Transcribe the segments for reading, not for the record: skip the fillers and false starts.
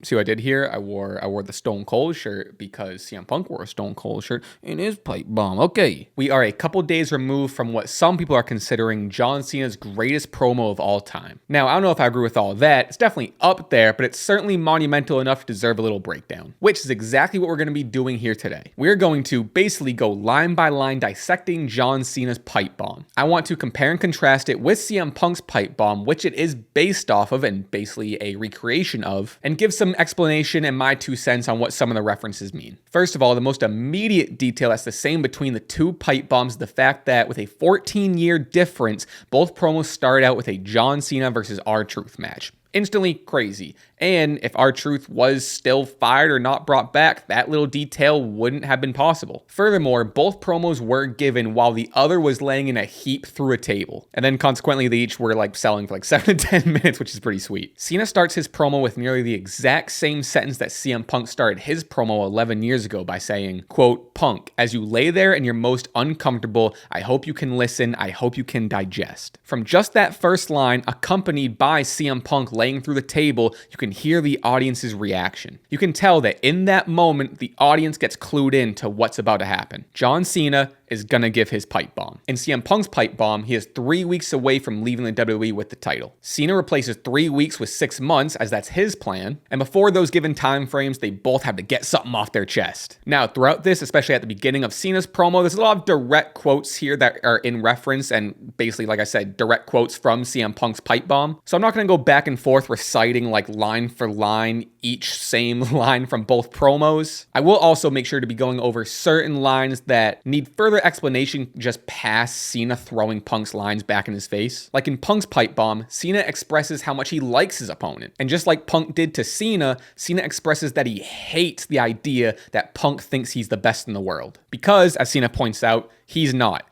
See what I did here? I wore the Stone Cold shirt because CM Punk wore a Stone Cold shirt in his pipe bomb. Okay. We are a couple days removed from what some people are considering John Cena's greatest promo of all time. Now, I don't know if I agree with all that. It's definitely up there, but it's certainly monumental enough to deserve a little breakdown, which is exactly what we're going to be doing here today. We're going to basically go line by line dissecting John Cena's pipe bomb. I want to compare and contrast it with CM Punk's pipe bomb, which it is based off of and basically a recreation of, and give some explanation and my 2 cents on what some of the references mean. First of all, the most immediate detail that's the same between the two pipe bombs is the fact that with a 14-year difference, both promos started out with a John Cena versus R-Truth match. Instantly crazy. And if R-Truth was still fired or not brought back, that little detail wouldn't have been possible. Furthermore, both promos were given while the other was laying in a heap through a table. And then consequently, they each were like selling for like 7 to 10 minutes, which is pretty sweet. Cena starts his promo with nearly the exact same sentence that CM Punk started his promo 11 years ago by saying, quote, "Punk, as you lay there and you're most uncomfortable, I hope you can listen, I hope you can digest." From just that first line, accompanied by CM Punk laying through the table, you can hear the audience's reaction. You can tell that in that moment, the audience gets clued in to what's about to happen. John Cena is gonna give his pipe bomb. In CM Punk's pipe bomb, he is 3 weeks away from leaving the WWE with the title. Cena replaces 3 weeks with 6 months, as that's his plan, and before those given time frames, they both have to get something off their chest. Now, throughout this, especially at the beginning of Cena's promo, there's a lot of direct quotes here that are in reference, and basically, like I said, direct quotes from CM Punk's pipe bomb. So I'm not gonna go back and forth reciting like line for line each same line from both promos. I will also make sure to be going over certain lines that need further explanation just past Cena throwing Punk's lines back in his face. Like in Punk's pipe bomb, Cena expresses how much he likes his opponent. And just like Punk did to Cena, Cena expresses that he hates the idea that Punk thinks he's the best in the world. Because, as Cena points out, he's not.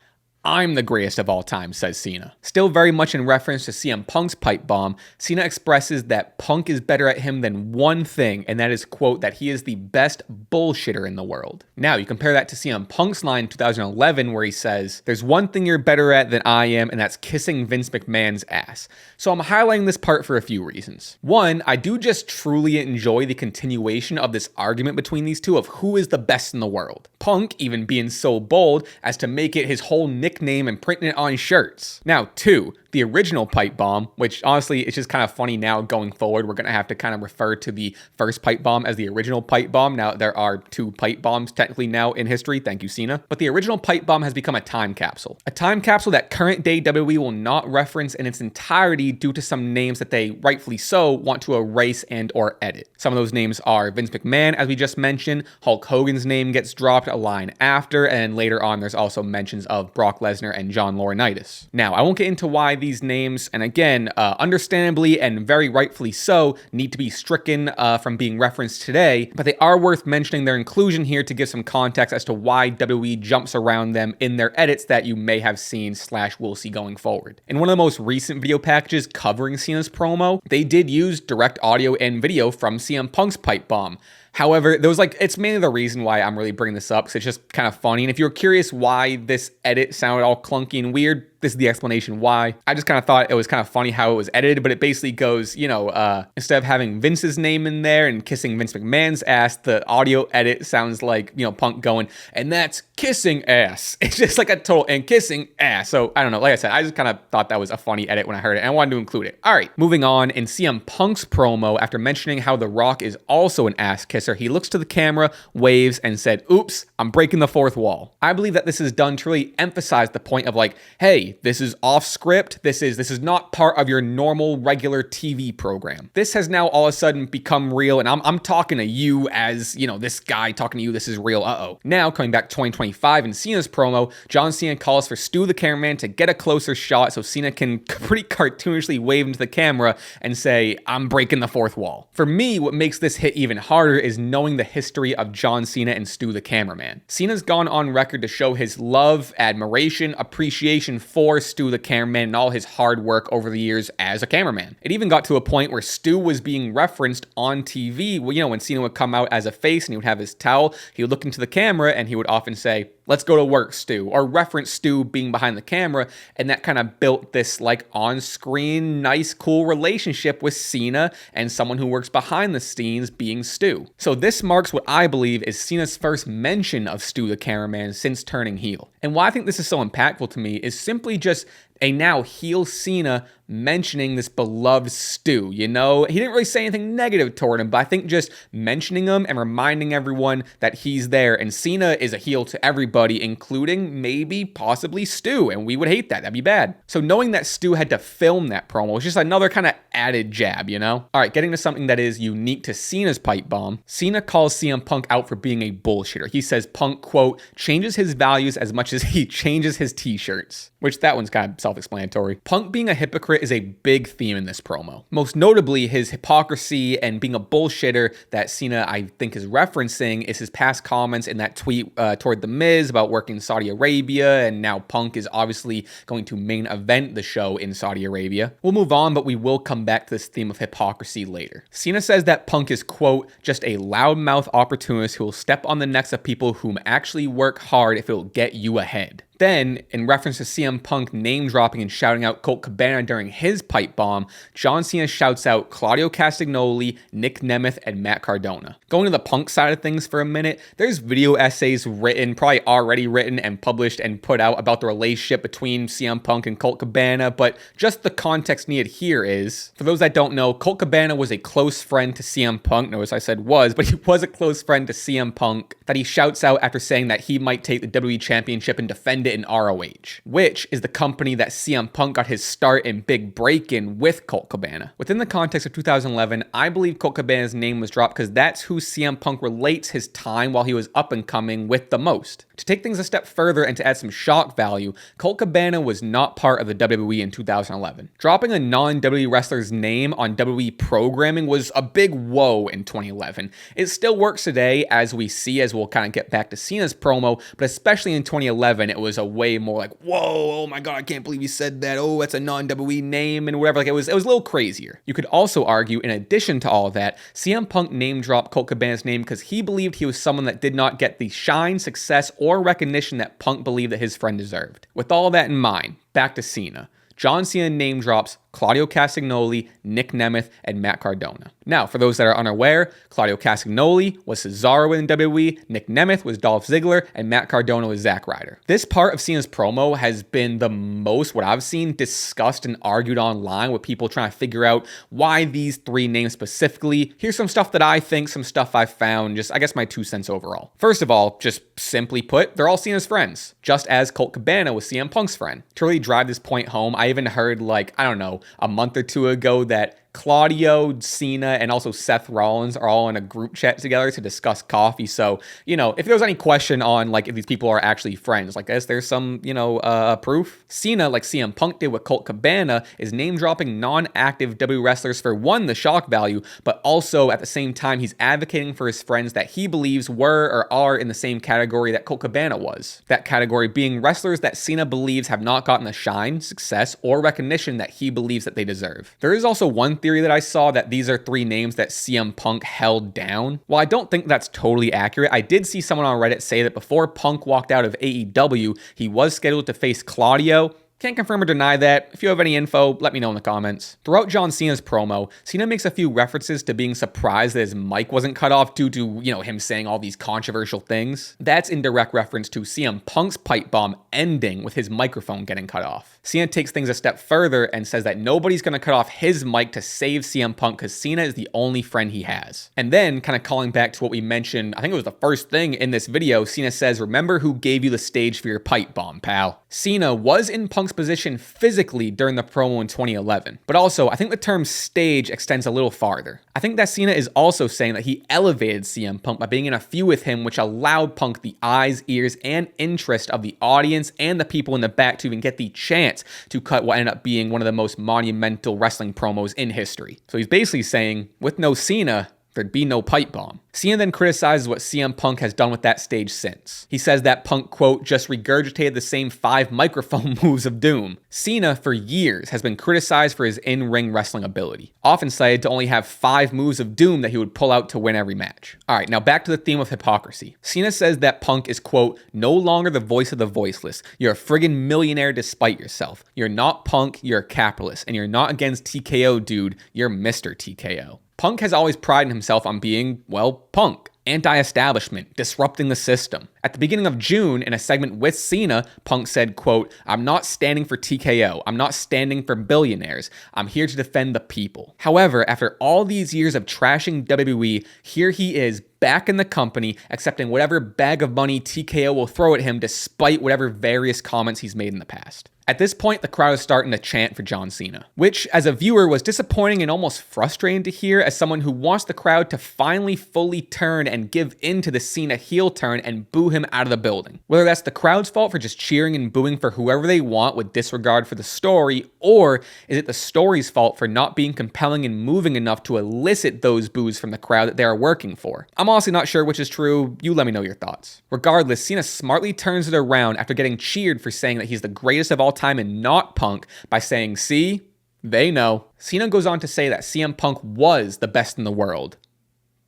"I'm the greatest of all time," says Cena. Still very much in reference to CM Punk's pipe bomb, Cena expresses that Punk is better at him than one thing, and that is, quote, that he is the best bullshitter in the world. Now, you compare that to CM Punk's line in 2011 where he says, "There's one thing you're better at than I am, and that's kissing Vince McMahon's ass." So I'm highlighting this part for a few reasons. One, I do just truly enjoy the continuation of this argument between these two of who is the best in the world. Punk even being so bold as to make it his whole nickname and printing it on shirts. Now, two, the original pipe bomb, which honestly, it's just kind of funny now going forward. We're going to have to kind of refer to the first pipe bomb as the original pipe bomb. Now, there are 2 pipe bombs technically now in history. Thank you, Cena. But the original pipe bomb has become a time capsule. A time capsule that current day WWE will not reference in its entirety due to some names that they, rightfully so, want to erase and or edit. Some of those names are Vince McMahon, as we just mentioned. Hulk Hogan's name gets dropped a line after, and later on, there's also mentions of Brock Lesnar and John Laurinaitis. Now, I won't get into why these names, and again, understandably and very rightfully so, need to be stricken from being referenced today, but they are worth mentioning their inclusion here to give some context as to why WWE jumps around them in their edits that you may have seen / will see going forward. In one of the most recent video packages covering Cena's promo, they did use direct audio and video from CM Punk's pipe bomb. However, there was it's mainly the reason why I'm really bringing this up, because it's just kind of funny. And if you're curious why this edit sounded all clunky and weird, this is the explanation why. I just kind of thought it was kind of funny how it was edited, but it basically goes, instead of having Vince's name in there and kissing Vince McMahon's ass, the audio edit sounds like, Punk going, "And that's kissing ass." It's just like a total, "and kissing ass." So I don't know. Like I said, I just kind of thought that was a funny edit when I heard it, and I wanted to include it. All right, moving on. In CM Punk's promo, after mentioning how The Rock is also an ass kisser, he looks to the camera, waves, and said, "Oops, I'm breaking the 4th wall." I believe that this is done to really emphasize the point of hey, this is off script. This is not part of your normal regular TV program. This has now all of a sudden become real, and I'm talking to you as, this guy talking to you. This is real. Uh-oh. Now, coming back to 2025 in Cena's promo, John Cena calls for Stu the cameraman to get a closer shot so Cena can pretty cartoonishly wave into the camera and say, "I'm breaking the 4th wall." For me, what makes this hit even harder is knowing the history of John Cena and Stu the cameraman. Cena's gone on record to show his love, admiration, appreciation for Stu the cameraman and all his hard work over the years as a cameraman. It even got to a point where Stu was being referenced on TV. When Cena would come out as a face and he would have his towel, he would look into the camera and he would often say, say, "Let's go to work, Stu," or reference Stu being behind the camera, and that kind of built this like on-screen, nice, cool relationship with Cena and someone who works behind the scenes being Stu. So this marks what I believe is Cena's first mention of Stu the cameraman since turning heel. And why I think this is so impactful to me is simply just a now heel Cena mentioning this beloved Stu. You know, he didn't really say anything negative toward him, but I think just mentioning him and reminding everyone that he's there. And Cena is a heel to everybody, including maybe possibly Stu, and we would hate that. That'd be bad. So knowing that Stu had to film that promo was just another kind of added jab, you know? All right, getting to something that is unique to Cena's pipe bomb. Cena calls CM Punk out for being a bullshitter. He says Punk, quote, changes his values as much as he changes his t-shirts, which that one's kind of self-explanatory. Punk being a hypocrite is a big theme in this promo. Most notably, his hypocrisy and being a bullshitter that Cena, I think, is referencing is his past comments in that tweet toward The Miz about working in Saudi Arabia, and now Punk is obviously going to main event the show in Saudi Arabia. We'll move on, but we will come back to this theme of hypocrisy later. Cena says that Punk is, quote, just a loudmouth opportunist who will step on the necks of people whom actually work hard if it will get you ahead. Then, in reference to CM Punk name-dropping and shouting out Colt Cabana during his pipe bomb, John Cena shouts out Claudio Castagnoli, Nick Nemeth, and Matt Cardona. Going to the Punk side of things for a minute, there's video essays written, probably already written and published and put out about the relationship between CM Punk and Colt Cabana, but just the context needed here is, for those that don't know, Colt Cabana was a close friend to CM Punk. Notice I said was, but he was a close friend to CM Punk that he shouts out after saying that he might take the WWE Championship and defend it in ROH, which is the company that CM Punk got his start and big break-in with Colt Cabana. Within the context of 2011, I believe Colt Cabana's name was dropped because that's who CM Punk relates his time while he was up and coming with the most. To take things a step further and to add some shock value, Colt Cabana was not part of the WWE in 2011. Dropping a non-WWE wrestler's name on WWE programming was a big whoa in 2011. It still works today, as we see, as we'll kind of get back to Cena's promo, but especially in 2011, it was a way more like, whoa, oh my god, I can't believe you said that, oh, that's a non-WWE name, and whatever. Like, it was a little crazier. You could also argue, in addition to all of that, CM Punk name-dropped Colt Cabana's name because he believed he was someone that did not get the shine, success, or recognition that Punk believed that his friend deserved. With all that in mind, back to Cena. John Cena name drops Claudio Castagnoli, Nick Nemeth, and Matt Cardona. Now, for those that are unaware, Claudio Castagnoli was Cesaro in WWE, Nick Nemeth was Dolph Ziggler, and Matt Cardona was Zack Ryder. This part of Cena's promo has been the most, what I've seen, discussed and argued online with people trying to figure out why these three names specifically. Here's some stuff that I think, some stuff I found, just I guess my 2 cents overall. First of all, just simply put, they're all Cena's friends, just as Colt Cabana was CM Punk's friend. To really drive this point home, I even heard, like, I don't know, a month or two ago that Claudio, Cena, and also Seth Rollins are all in a group chat together to discuss coffee. So, you know, if there's any question on, like, if these people are actually friends, like, is there some, you know, proof? Cena, like CM Punk did with Colt Cabana, is name-dropping non-active WWE wrestlers for, one, the shock value, but also, at the same time, he's advocating for his friends that he believes were or are in the same category that Colt Cabana was. That category being wrestlers that Cena believes have not gotten the shine, success, or recognition that he believes that they deserve. There is also one theory that I saw that these are 3 names that CM Punk held down. While I don't think that's totally accurate, I did see someone on Reddit say that before Punk walked out of AEW, he was scheduled to face Claudio. Can't confirm or deny that. If you have any info, let me know in the comments. Throughout John Cena's promo, Cena makes a few references to being surprised that his mic wasn't cut off due to, you know, him saying all these controversial things. That's in direct reference to CM Punk's pipe bomb ending with his microphone getting cut off. Cena takes things a step further and says that nobody's going to cut off his mic to save CM Punk because Cena is the only friend he has. And then, kind of calling back to what we mentioned, I think it was the first thing in this video, Cena says, remember who gave you the stage for your pipe bomb, pal. Cena was in Punk's position physically during the promo in 2011. But also, I think the term stage extends a little farther. I think that Cena is also saying that he elevated CM Punk by being in a feud with him, which allowed Punk the eyes, ears, and interest of the audience and the people in the back to even get the chance to cut what ended up being one of the most monumental wrestling promos in history. So he's basically saying, with no Cena, there'd be no pipe bomb. Cena then criticizes what CM Punk has done with that stage since. He says that Punk, quote, just regurgitated the same 5 microphone moves of doom. Cena, for years, has been criticized for his in-ring wrestling ability, often cited to only have 5 moves of doom that he would pull out to win every match. Alright, now back to the theme of hypocrisy. Cena says that Punk is, quote, no longer the voice of the voiceless. You're a friggin' millionaire despite yourself. You're not Punk, you're a capitalist, and you're not against TKO, dude. You're Mr. TKO. Punk has always prided himself on being, well, Punk. Anti-establishment, disrupting the system. At the beginning of June, in a segment with Cena, Punk said, quote, I'm not standing for TKO. I'm not standing for billionaires. I'm here to defend the people. However, after all these years of trashing WWE, here he is back in the company, accepting whatever bag of money TKO will throw at him despite whatever various comments he's made in the past. At this point, the crowd is starting to chant for John Cena, which as a viewer was disappointing and almost frustrating to hear as someone who wants the crowd to finally fully turn and give in to the Cena heel turn and boo him out of the building. Whether that's the crowd's fault for just cheering and booing for whoever they want with disregard for the story, or is it the story's fault for not being compelling and moving enough to elicit those boos from the crowd that they are working for? I'm honestly not sure which is true. You let me know your thoughts. Regardless, Cena smartly turns it around after getting cheered for saying that he's the greatest of all time and not Punk by saying, see, they know. Cena goes on to say that CM Punk was the best in the world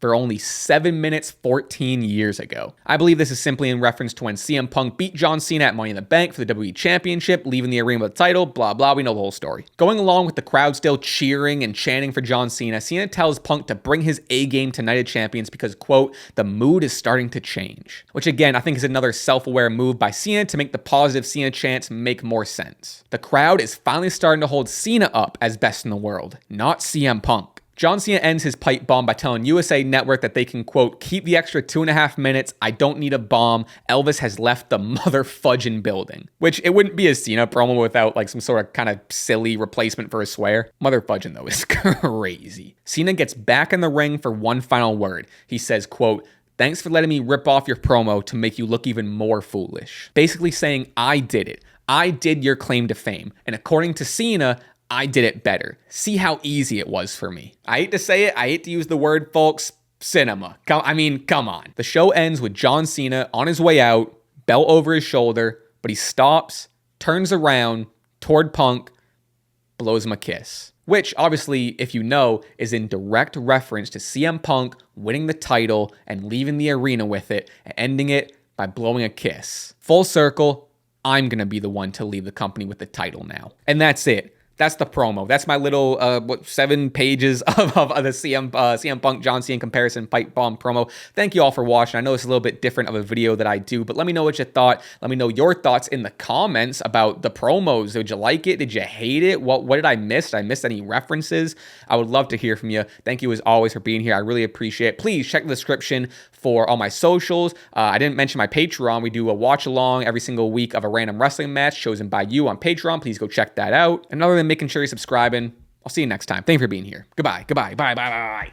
for only 7 minutes 14 years ago. I believe this is simply in reference to when CM Punk beat John Cena at Money in the Bank for the WWE Championship, leaving the arena with the title, blah, blah, we know the whole story. Going along with the crowd still cheering and chanting for John Cena, Cena tells Punk to bring his A-game to Night of Champions because, quote, the mood is starting to change. Which again, I think is another self-aware move by Cena to make the positive Cena chants make more sense. The crowd is finally starting to hold Cena up as best in the world, not CM Punk. John Cena ends his pipe bomb by telling USA Network that they can, quote, keep the extra 2.5 minutes. I don't need a bomb. Elvis has left the mother fudging building. Which it wouldn't be a Cena promo without like some sort of kind of silly replacement for a swear. Mother fudging though is crazy. Cena gets back in the ring for one final word. He says, quote, thanks for letting me rip off your promo to make you look even more foolish. Basically saying, I did it. I did your claim to fame. And according to Cena, I did it better. See how easy it was for me. I hate to say it. I hate to use the word, folks. Cinema. Come on. The show ends with John Cena on his way out, belt over his shoulder, but he stops, turns around toward Punk, blows him a kiss. Which, obviously, if you know, is in direct reference to CM Punk winning the title and leaving the arena with it, and ending it by blowing a kiss. Full circle, I'm going to be the one to leave the company with the title now. And that's it. That's the promo. That's my little 7 pages of the CM Punk John Cena comparison pipe bomb promo. Thank you all for watching. I know it's a little bit different of a video that I do, but let me know what you thought. Let me know your thoughts in the comments about the promos. Did you like it? Did you hate it? What did I miss? Did I miss any references? I would love to hear from you. Thank you as always for being here. I really appreciate it. Please check the description for all my socials. I didn't mention my Patreon. We do a watch along every single week of a random wrestling match chosen by you on Patreon. Please go check that out. And other than making sure you're subscribing, I'll see you neks time. Thank you for being here. Goodbye. Bye.